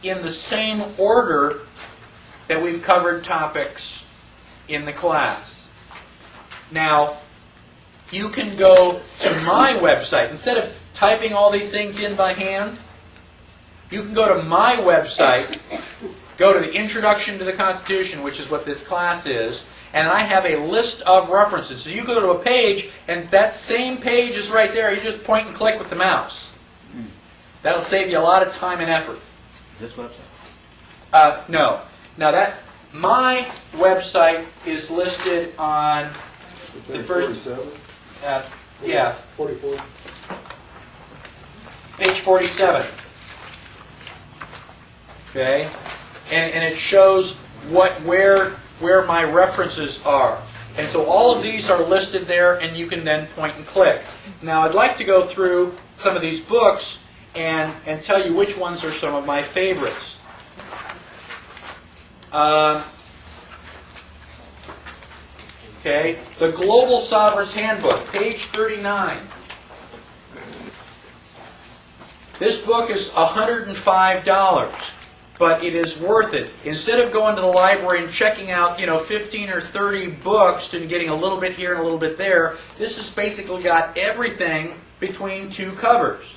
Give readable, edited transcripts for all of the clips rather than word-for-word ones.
in the same order that we've covered topics in the class. Now, you can go to my website. Instead of typing all these things in by hand, you can go to my website, go to the Introduction to the Constitution, which is what this class is, and I have a list of references. So you go to a page, and that same page is right there. You just point and click with the mouse. That'll save you a lot of time and effort. This website? No. Now my website is listed on the first... 47? Yeah. 44. Page 47. Okay? And it shows where my references are. And so all of these are listed there, and you can then point and click. Now I'd like to go through some of these books and tell you which ones are some of my favorites. Okay, the Global Sovereign's Handbook, page 39. This book is $105, but it is worth it. Instead of going to the library and checking out, 15 or 30 books and getting a little bit here and a little bit there, this has basically got everything between two covers.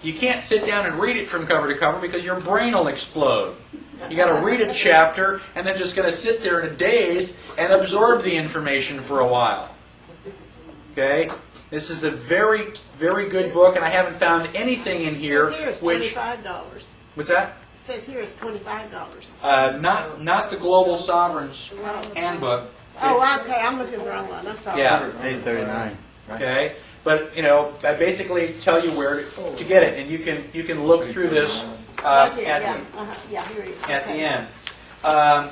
You can't sit down and read it from cover to cover because your brain will explode. You got to read a chapter and then just going to sit there in a daze and absorb the information for a while. Okay? This is a very, very good book, and I haven't found anything in here which... $25. What's that? It says here it's $25. Not the Global Sovereign's Handbook. Oh, okay. I'm looking at the wrong one. I'm sorry. Yeah. Page 39. Right? Okay? But, I basically tell you where to get it, and you can look through this Right there, at yeah. the... Yeah, here it is. At the Okay. end.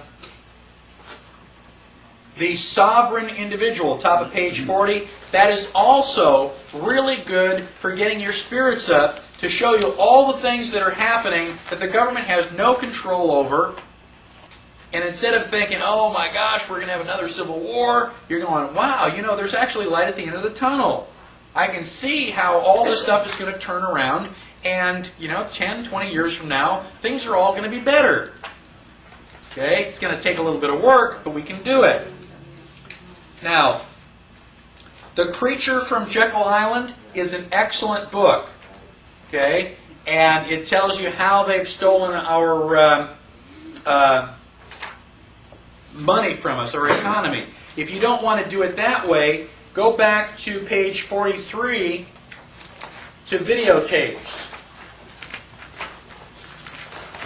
The Sovereign Individual, top of page 40, that is also really good for getting your spirits up to show you all the things that are happening that the government has no control over. And instead of thinking, oh my gosh, we're going to have another civil war, you're going, wow, there's actually light at the end of the tunnel. I can see how all this stuff is going to turn around. And, 10, 20 years from now, things are all going to be better. Okay? It's going to take a little bit of work, but we can do it. Now, The Creature from Jekyll Island is an excellent book. Okay? And it tells you how they've stolen our money from us, our economy. If you don't want to do it that way, go back to page 43 to videotapes.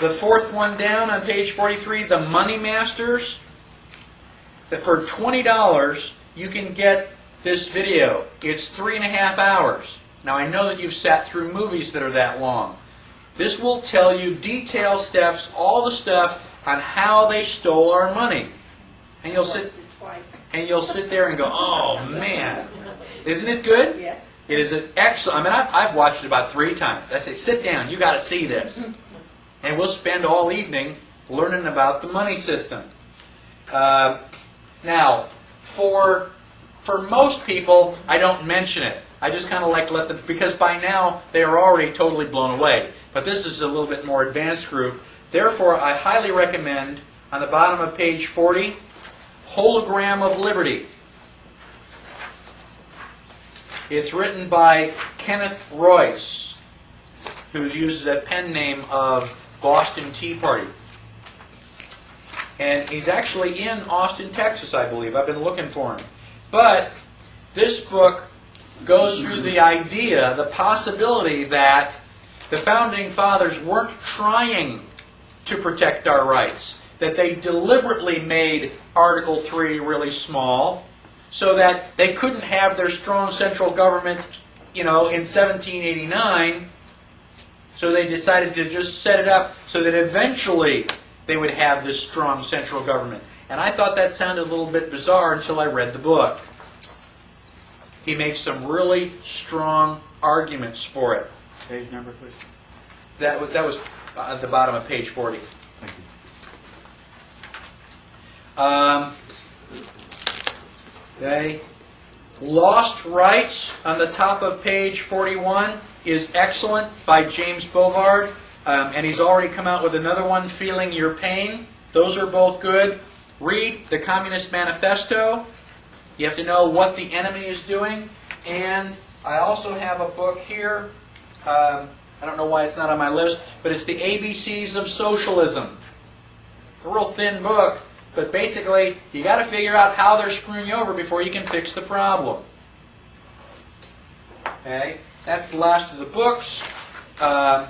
The fourth one down on page 43, the Money Masters. That for $20, you can get this video. It's 3.5 hours. Now, I know that you've sat through movies that are that long. This will tell you detailed steps, all the stuff on how they stole our money. And you'll sit there and go, oh, man. Isn't it good? Yeah. It is an excellent... I've watched it about 3 times. I say, sit down. You got to see this. And we'll spend all evening learning about the money system. Now, for most people, I don't mention it. I just kind of like to let them, because by now they are already totally blown away. But this is a little bit more advanced group. Therefore, I highly recommend, on the bottom of page 40, Hologram of Liberty. It's written by Kenneth Royce, who uses a pen name of Boston Tea Party. And he's actually in Austin, Texas, I believe. I've been looking for him. But this book goes through the idea, the possibility that the Founding Fathers weren't trying to protect our rights, that they deliberately made Article 3 really small so that they couldn't have their strong central government, in 1789. So they decided to just set it up so that eventually they would have this strong central government. And I thought that sounded a little bit bizarre until I read the book. He makes some really strong arguments for it. Page number, please. That was at the bottom of page 40. Thank you. Okay. Lost Rights on the top of page 41 is excellent, by James Bovard. And he's already come out with another one, Feeling Your Pain. Those are both good. Read the Communist Manifesto. You have to know what the enemy is doing. And I also have a book here. I don't know why it's not on my list, but it's the ABCs of Socialism. It's a real thin book, but basically you got to figure out how they're screwing you over before you can fix the problem. Okay, that's the last of the books. The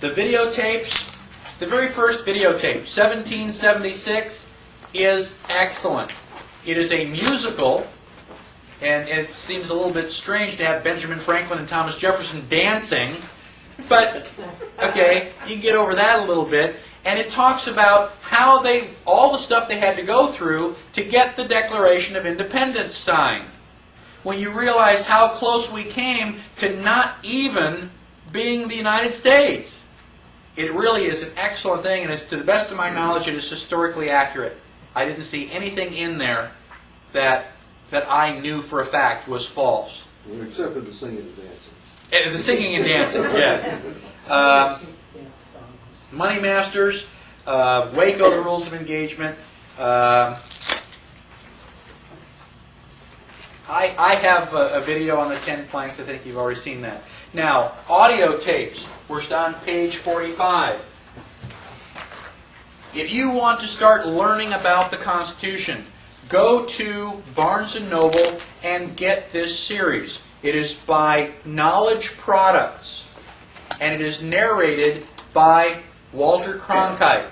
videotapes. The very first videotape, 1776, is excellent. It is a musical, and it seems a little bit strange to have Benjamin Franklin and Thomas Jefferson dancing, but, okay, you can get over that a little bit. And it talks about how all the stuff they had to go through to get the Declaration of Independence signed. When you realize how close we came to not even being the United States. It really is an excellent thing, and it's, to the best of my knowledge, it is historically accurate. I didn't see anything in there that I knew for a fact was false. Except for the singing and dancing. The singing and dancing, yes. Money Masters, Waco, the Rules of Engagement. I have a video on the 10 planks. I think you've already seen that. Now, audio tapes. We're on page 45. If you want to start learning about the Constitution, go to Barnes & Noble and get this series. It is by Knowledge Products, and it is narrated by Walter Cronkite,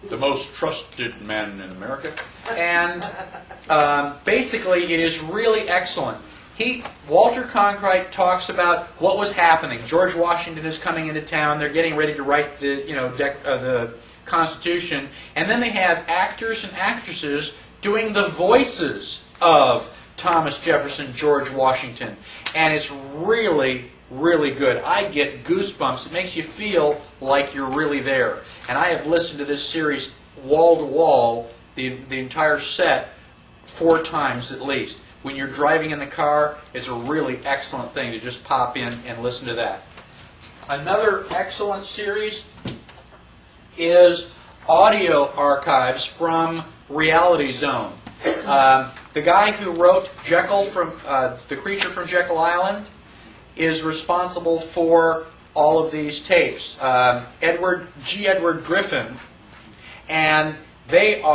the most trusted man in America. And basically, it is really excellent. Walter Cronkite talks about what was happening. George Washington is coming into town. They're getting ready to write the Constitution, and then they have actors and actresses doing the voices of Thomas Jefferson, George Washington, and it's really, really good. I get goosebumps. It makes you feel like you're really there. And I have listened to this series wall to wall, the entire set, 4 times at least. When you're driving in the car, it's a really excellent thing to just pop in and listen to that. Another excellent series is audio archives from Reality Zone. The guy who wrote Jekyll from The Creature from Jekyll Island is responsible for all of these tapes. Edward Griffin, and they're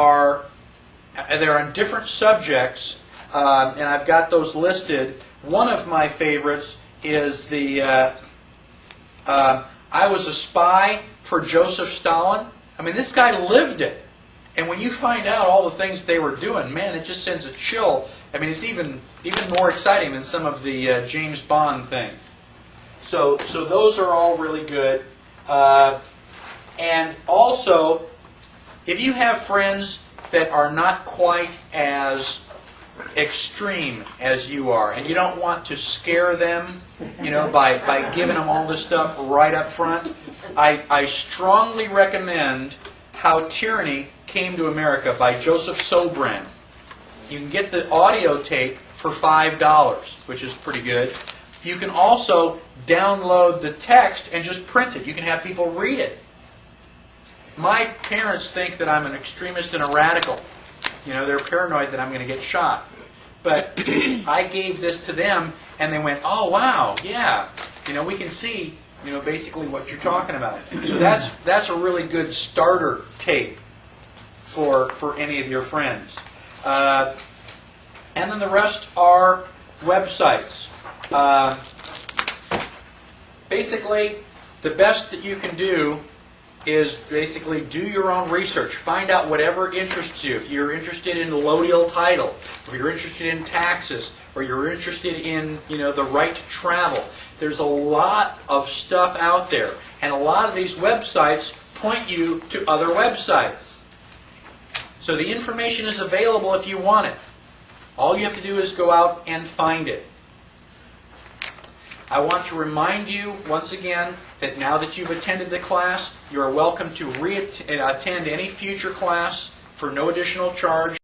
on different subjects, and I've got those listed. One of my favorites is the I was a spy for Joseph Stalin. I mean, this guy lived it. And when you find out all the things they were doing, man, it just sends a chill. I mean, it's even more exciting than some of the James Bond things. So those are all really good. And also, if you have friends that are not quite as extreme as you are, and you don't want to scare them, by giving them all this stuff right up front, I strongly recommend How Tyranny Came to America by Joseph Sobran. You can get the audio tape for $5, which is pretty good. You can also download the text and just print it. You can have people read it. My parents think that I'm an extremist and a radical. They're paranoid that I'm going to get shot. But I gave this to them, and they went, "Oh, wow, yeah. We can see, basically what you're talking about." So that's a really good starter tape for any of your friends. And then the rest are websites. Basically, the best that you can do is basically do your own research. Find out whatever interests you. If you're interested in allodial title, or you're interested in taxes, or you're interested in the right to travel, there's a lot of stuff out there. And a lot of these websites point you to other websites. So the information is available if you want it. All you have to do is go out and find it. I want to remind you, once again, that now that you've attended the class, you are welcome to attend any future class for no additional charge.